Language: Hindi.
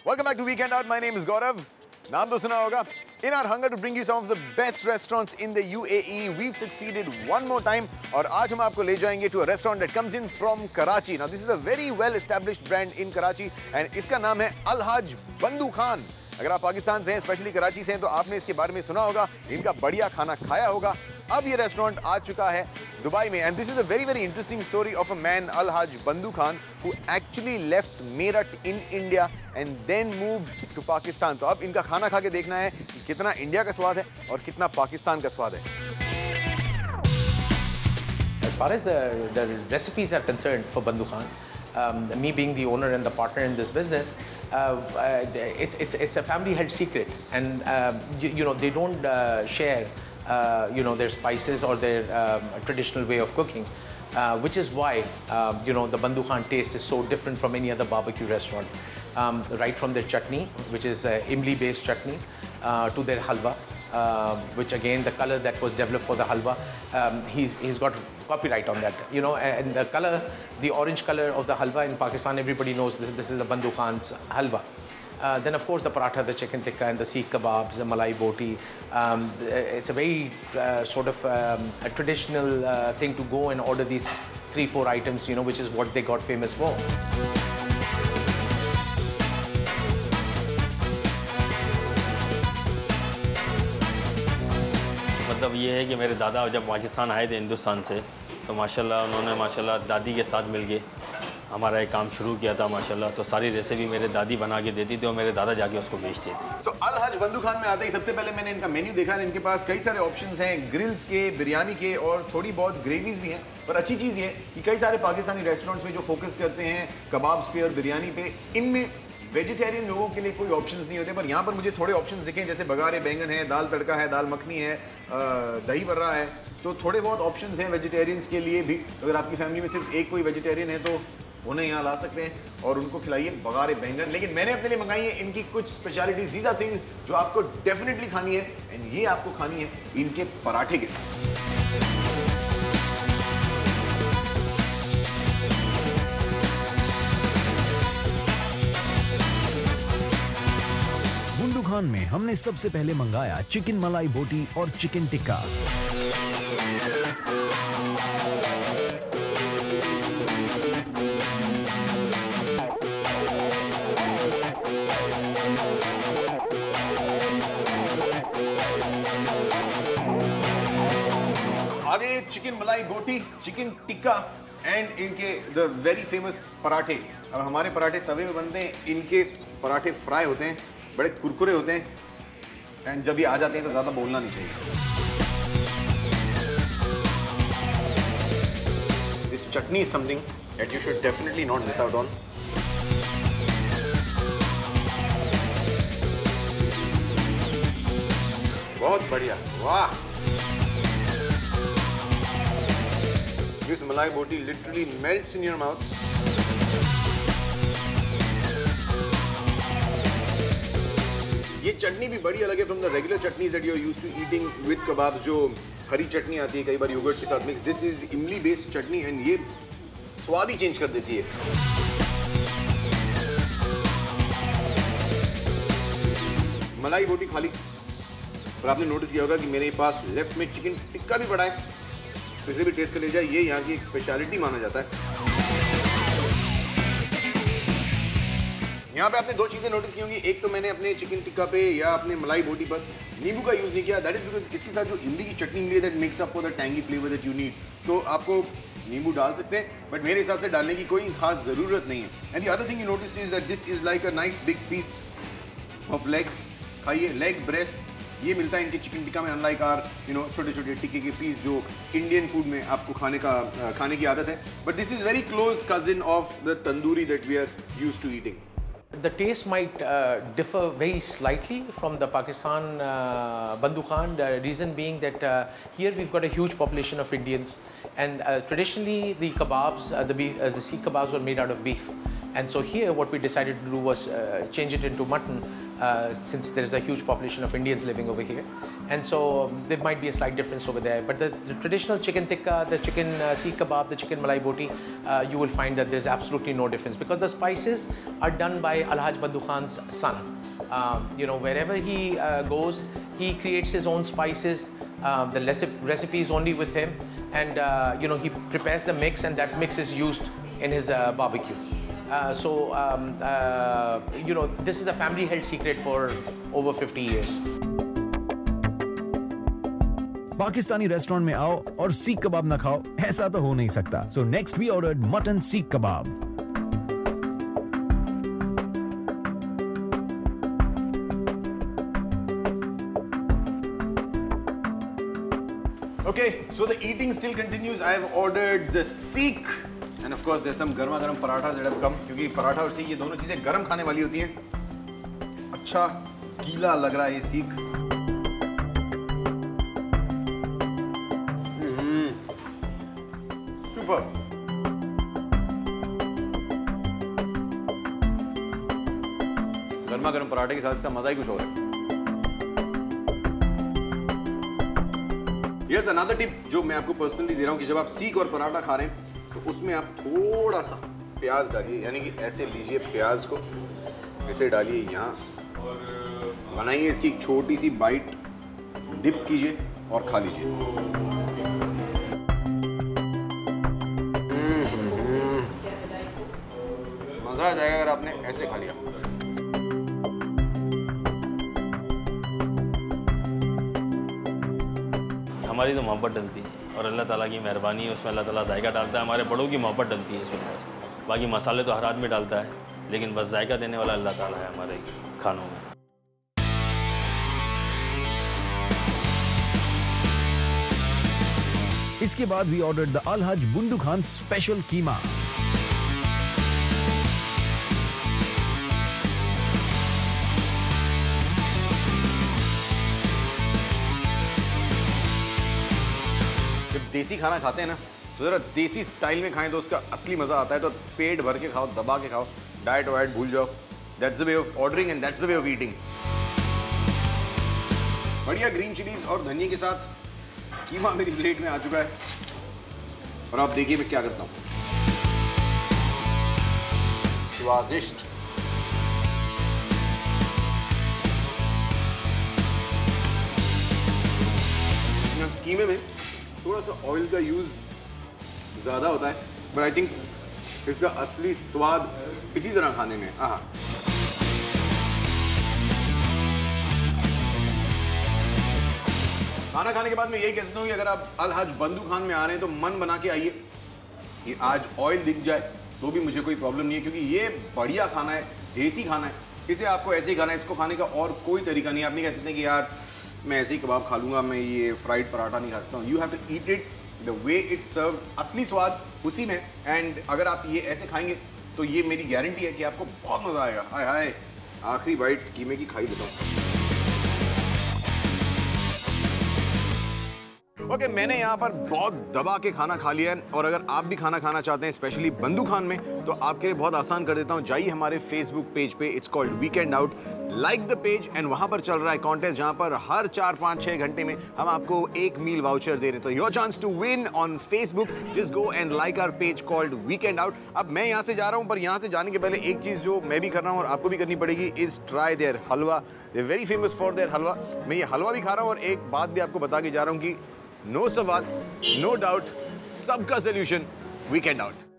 Welcome back to Weekend Out. My name is Gaurav. नाम तो सुना होगा. In our hunger to bring you some of the best restaurants in the UAE, we've succeeded one more time. और आज हम आपको ले जाएंगे to a restaurant that comes in from Karachi. Now this is a very well-established brand in Karachi, and इसका नाम है Al Haj बंदू खान. अगर आप पाकिस्तान से हैं, स्पेशली कराची से हैं, तो आपने इसके बारे में सुना होगा, इनका बढ़िया खाना खाया होगा. अब ये रेस्टोरेंट आ चुका है दुबई में, and this is a very very interesting story of a man, Al Haj Bandu Khan, who actually left Meerut in India and then moved to Pakistan. तो अब इनका खाना खा के देखना है कि कितना इंडिया का स्वाद है और कितना पाकिस्तान का स्वाद है. As far as the recipes are concerned for Bandhu Khan, me being the owner and the partner in this business, it's a family-held secret, and you know, they don't share you know, their spices or their traditional way of cooking, which is why you know, the Bandhu Khan taste is so different from any other barbecue restaurant. Right from their chutney, which is imli-based chutney, to their halwa. Which again, the color that was developed for the halwa, he's got copyright on that, you know, and the color, the orange color of the halwa in Pakistan, everybody knows this is the Bandhu Khan's halwa. Then of course the paratha, the chicken tikka and the seekh kebabs, the malai boti. It's a very sort of a traditional thing to go and order these 3-4 items, you know, which is what they got famous for. मतलब ये है कि मेरे दादा जब पाकिस्तान आए थे हिंदुस्तान से, तो माशाल्लाह उन्होंने माशाल्लाह दादी के साथ मिल के हमारा एक काम शुरू किया था माशाल्लाह. तो सारी रेसिपी मेरे दादी बना के देती थी और मेरे दादा जाके उसको बेचते थे. सो अल हज बंदू खान में आते ही सबसे पहले मैंने इनका मेन्यू देखा है. इनके पास कई सारे ऑप्शंस हैं, ग्रिल्स के, बिरयानी के, और थोड़ी बहुत ग्रेवीज भी हैं. पर अच्छी चीज़ ये कि कई सारे पाकिस्तानी रेस्टोरेंट्स में जो फोकस करते हैं कबाब्स पे और बिरयानी पे, इनमें वेजिटेरियन लोगों के लिए कोई ऑप्शंस नहीं होते. पर यहाँ पर मुझे थोड़े ऑप्शंस दिखे, जैसे बगारे बैंगन है, दाल तड़का है, दाल मखनी है, दही वर्रा है. तो थोड़े बहुत ऑप्शंस हैं वेजिटेरियंस के लिए भी. अगर आपकी फैमिली में सिर्फ एक कोई वेजिटेरियन है तो उन्हें यहाँ ला सकते हैं और उनको खिलाइए बगारे बैंगन. लेकिन मैंने अपने लिए मंगाई है इनकी कुछ स्पेशलिटीज. दीज आर थिंग्स जो आपको डेफिनेटली खानी है, एंड ये आपको खानी है इनके पराठे के साथ. बंदू खान में हमने सबसे पहले मंगाया चिकन मलाई बोटी और चिकन टिक्का. आगे चिकन मलाई बोटी, चिकन टिक्का एंड इनके द वेरी फेमस पराठे. अब हमारे पराठे तवे में बनते हैं, इनके पराठे फ्राई होते हैं, बड़े कुरकुरे होते हैं, एंड जब ये आ जाते हैं तो ज़्यादा बोलना नहीं चाहिए. This chutney is something that you should definitely not miss out on. बहुत बढ़िया, वाह. This malai boti literally melts in your mouth. ये चटनी भी बड़ी अलग है from the regular chutneys that you're used to eating with kebabs. जो हरी चटनी आती है कई बार योगर्ट के साथ मिक्स. This is इमली based चटनी एंड ये स्वाद ही चेंज कर देती है. मलाई बोटी खाली, पर आपने नोटिस किया होगा कि मेरे पास लेफ्ट में चिकन टिक्का भी पड़ा है. तो इसे भी टेस्ट कर लीजिए. ये यहाँ की एक स्पेशलिटी माना जाता है. यहाँ पे आपने दो चीज़ें नोटिस की होंगी. एक तो मैंने अपने चिकन टिक्का पे या अपने मलाई बोटी पर नींबू का यूज़ नहीं किया. दैट इज बिकॉज इसके साथ जो इमली की चटनी मिली है, that makes up for the tangy flavour that you need. तो आपको नींबू डाल सकते हैं, बट मेरे हिसाब से डालने की कोई खास ज़रूरत नहीं है. And the other thing you notice is that this is like a nice big piece of leg. खाइए, लेग ब्रेस्ट ये मिलता है इनके चिकन टिक्का में, अनलाइक आर यू नो छोटे छोटे टिक्के के पीस जो इंडियन फूड में आपको खाने की आदत है. But this is very close cousin of the tandoori that we are used to eating. The taste might differ very slightly from the Pakistan Bandhu Khan. The reason being that here we've got a huge population of Indians, and traditionally the kebabs, the seekh kebabs were made out of beef. And so here what we decided to do was change it into mutton since there is a huge population of Indians living over here. And so there might be a slight difference over there. But the traditional chicken tikka, the chicken seekh kebab, the chicken malai boti, you will find that there's absolutely no difference because the spices are done by Alhaj Bandhu Khan's son. You know, wherever he goes, he creates his own spices. The recipe is only with him. And, you know, he prepares the mix and that mix is used in his barbecue. You know, this is a family held secret for over 50 years. Pakistani restaurant में आओ और सीख कबाब ना खाओ, ऐसा तो हो नहीं सकता. So next we ordered mutton seekh kebab. Okay, so the eating still continues. I have ordered the seekh, and of course there's some garma garam parathas that have come. क्योंकि पराठा और सीख ये दोनों चीजें गरम खाने वाली होती हैं. अच्छा गीला लग रहा है ये सीख. Super. गर्मा गर्म पराठे के साथ इसका मजा ही कुछ और है. Here's another tip जो मैं आपको पर्सनली दे रहा हूँ कि जब आप सीख और पराठा खा रहे हैं तो उसमें आप थोड़ा सा प्याज डालिए, यानी कि ऐसे लीजिए प्याज को, इसे डालिए यहाँ और बनाइए इसकी एक छोटी सी बाइट, डिप कीजिए और खा लीजिए. मजा आ जाएगा अगर आपने ऐसे खा लिया. हमारी तो मोहब्बत डलती है और अल्लाह ताला की मेहरबानी है, उसमें अल्लाह ताला जायका डालता है. हमारे बड़ों की मोहब्बत डलती है इसमें. बाकी मसाले तो हर आदमी डालता है, लेकिन बस जायका देने वाला अल्लाह ताला है हमारे खानों में. इसके बाद we ordered the Alhaj Bandhu Khan special कीमा. देसी खाना खाते हैं ना तो जरा देसी स्टाइल में खाएं तो उसका असली मजा आता है. तो पेट भर के खाओ, दबा के खाओ, डाइट वाइट भूल जाओ. That's the way of ordering and that's the way of eating. बढ़िया ग्रीन चिलीज और धनिया के साथ कीमा मेरी प्लेट में आ चुका है. और आप देखिए मैं क्या करता हूँ. स्वादिष्ट. कीमे में थोड़ा सा ऑयल का यूज ज़्यादा होता है, बट आई थिंक इसका असली स्वाद इसी तरह खाने में. खाना खाने के बाद मैं यही कह सकता हूँ कि अगर आप अलहज बंधु खान में आ रहे हैं तो मन बना के आइए कि आज ऑयल दिख जाए तो भी मुझे कोई प्रॉब्लम नहीं है, क्योंकि ये बढ़िया खाना है, देसी खाना है. इसे आपको ऐसे ही खाना है, इसको खाने का और कोई तरीका नहीं है. आप नहीं कह सकते कि यार मैं ऐसे ही कबाब खा लूँगा, मैं ये फ्राइड पराठा नहीं खा सकता हूँ. You have to eat it the way it serve. असली स्वाद उसी में. एंड अगर आप ये ऐसे खाएंगे तो ये मेरी गारंटी है कि आपको बहुत मज़ा आएगा. हाय हाय, आखिरी बाइट कीमे की खाई लेता हूँ. ओके, मैंने यहाँ पर बहुत दबा के खाना खा लिया है. और अगर आप भी खाना खाना चाहते हैं स्पेशली बंधु खान में, तो आपके लिए बहुत आसान कर देता हूँ. जाइए हमारे फेसबुक पेज पे, it's called weekend out. Like the page and वहाँ पर चल रहा है कॉन्टेस्ट जहाँ पर हर 4, 5, 6 घंटे में हम आपको एक मील वाउचर दे रहे हैं. तो your chance to win on Facebook. Just go and like our page called weekend out. अब मैं यहाँ से जा रहा हूँ, पर यहाँ से जाने के पहले एक चीज़ जो मैं भी कर रहा हूँ और आपको भी करनी पड़ेगी, is try their halwa. They very famous for their halwa. मैं ये हलवा भी खा रहा हूँ और एक बात भी आपको बता के जा रहा हूँ कि नो सवाल, नो डाउट, सबका सोल्यूशन वीकेंड आउट.